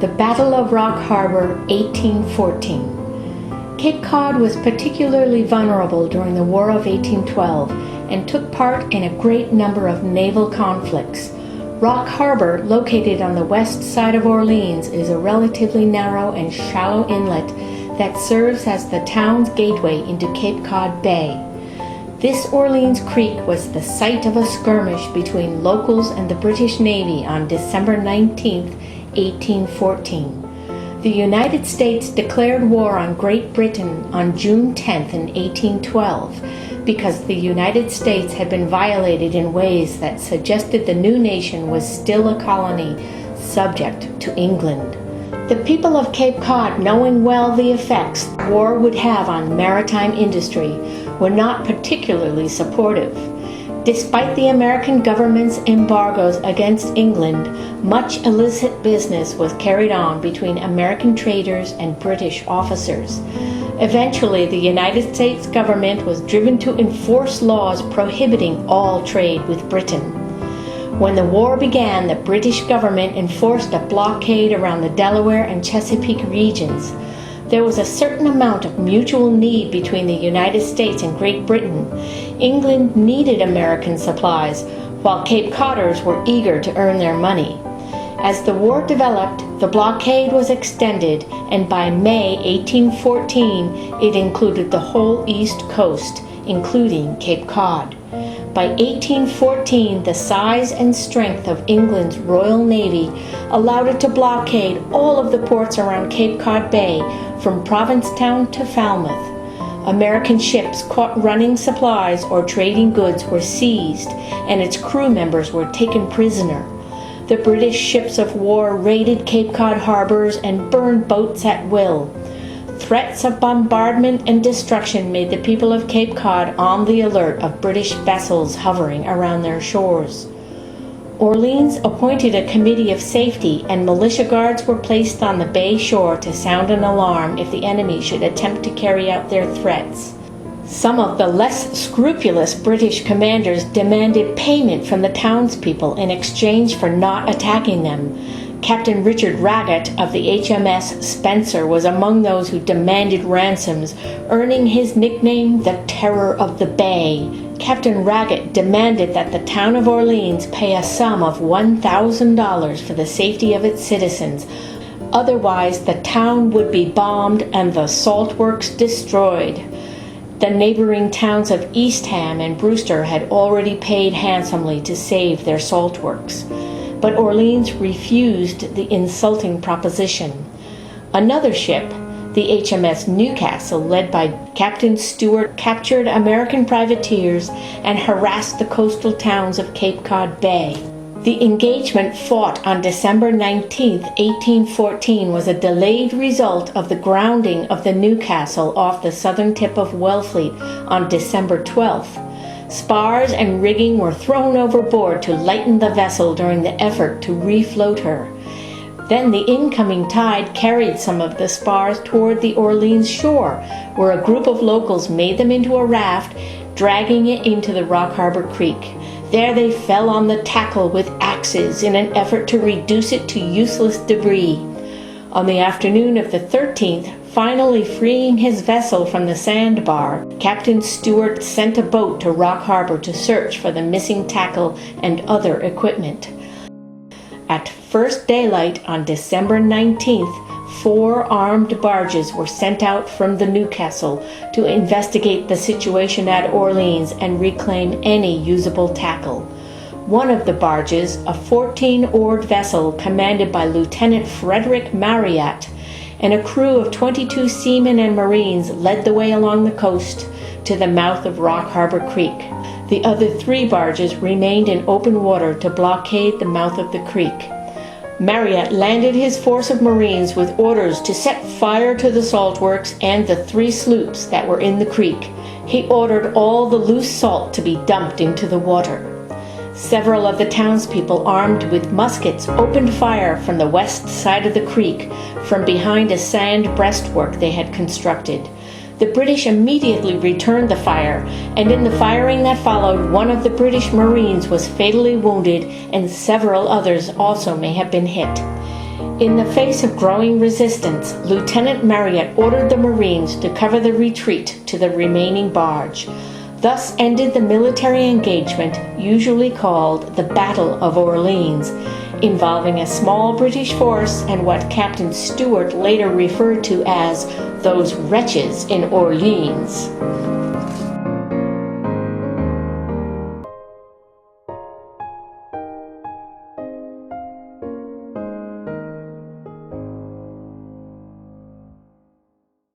The Battle of Rock Harbor, 1814. Cape Cod was particularly vulnerable during the War of 1812 and took part in a great number of naval conflicts. Rock Harbor, located on the west side of Orleans, is a relatively narrow and shallow inlet that serves as the town's gateway into Cape Cod Bay. This Orleans Creek was the site of a skirmish between locals and the British Navy on December 19, 1814. The United States declared war on Great Britain on June 10 in 1812 because the United States had been violated in ways that suggested the new nation was still a colony subject to England. The people of Cape Cod, knowing well the effects war would have on maritime industry, were not particularly supportive. Despite the American government's embargoes against England, much illicit business was carried on between American traders and British officers. Eventually, the United States government was driven to enforce laws prohibiting all trade with Britain. When the war began, the British government enforced a blockade around the Delaware and Chesapeake regions. There was a certain amount of mutual need between the United States and Great Britain. England needed American supplies, while Cape Codders were eager to earn their money. As the war developed, the blockade was extended, and by May 1814, it included the whole East Coast, including Cape Cod. By 1814, the size and strength of England's Royal Navy allowed it to blockade all of the ports around Cape Cod Bay, from Provincetown to Falmouth. American ships caught running supplies or trading goods were seized, and its crew members were taken prisoner. The British ships of war raided Cape Cod harbors and burned boats at will. Threats of bombardment and destruction made the people of Cape Cod on the alert of British vessels hovering around their shores. Orleans appointed a committee of safety, and militia guards were placed on the bay shore to sound an alarm if the enemy should attempt to carry out their threats. Some of the less scrupulous British commanders demanded payment from the townspeople in exchange for not attacking them. Captain Richard Raggett of the HMS Spencer was among those who demanded ransoms, earning his nickname the Terror of the Bay. Captain Raggett demanded that the town of Orleans pay a sum of $1,000 for the safety of its citizens. Otherwise, the town would be bombed and the saltworks destroyed. The neighboring towns of Eastham and Brewster had already paid handsomely to save their saltworks, but Orleans refused the insulting proposition. Another ship, the HMS Newcastle, led by Captain Stewart, captured American privateers and harassed the coastal towns of Cape Cod Bay. The engagement, fought on December 19, 1814, was a delayed result of the grounding of the Newcastle off the southern tip of Wellfleet on December 12th. Spars and rigging were thrown overboard to lighten the vessel during the effort to refloat her. Then the incoming tide carried some of the spars toward the Orleans shore, where a group of locals made them into a raft, dragging it into the Rock Harbor Creek. There they fell on the tackle with axes in an effort to reduce it to useless debris. On the afternoon of the 13th, finally freeing his vessel from the sandbar, Captain Stewart sent a boat to Rock Harbor to search for the missing tackle and other equipment. At first daylight on December 19th, 4 armed barges were sent out from the Newcastle to investigate the situation at Orleans and reclaim any usable tackle. One of the barges, a 14-oared vessel commanded by Lieutenant Frederick Marryat, and a crew of 22 seamen and Marines, led the way along the coast to the mouth of Rock Harbor Creek. The other 3 barges remained in open water to blockade the mouth of the creek. Marryat landed his force of Marines with orders to set fire to the saltworks and the 3 sloops that were in the creek. He ordered all the loose salt to be dumped into the water. Several of the townspeople, armed with muskets, opened fire from the west side of the creek from behind a sand breastwork they had constructed. The British immediately returned the fire, and in the firing that followed, one of the British Marines was fatally wounded, and several others also may have been hit. In the face of growing resistance, Lieutenant Marriott ordered the Marines to cover the retreat to the remaining barge. Thus ended the military engagement usually called the Battle of Orleans, involving a small British force and what Captain Stewart later referred to as those wretches in Orleans.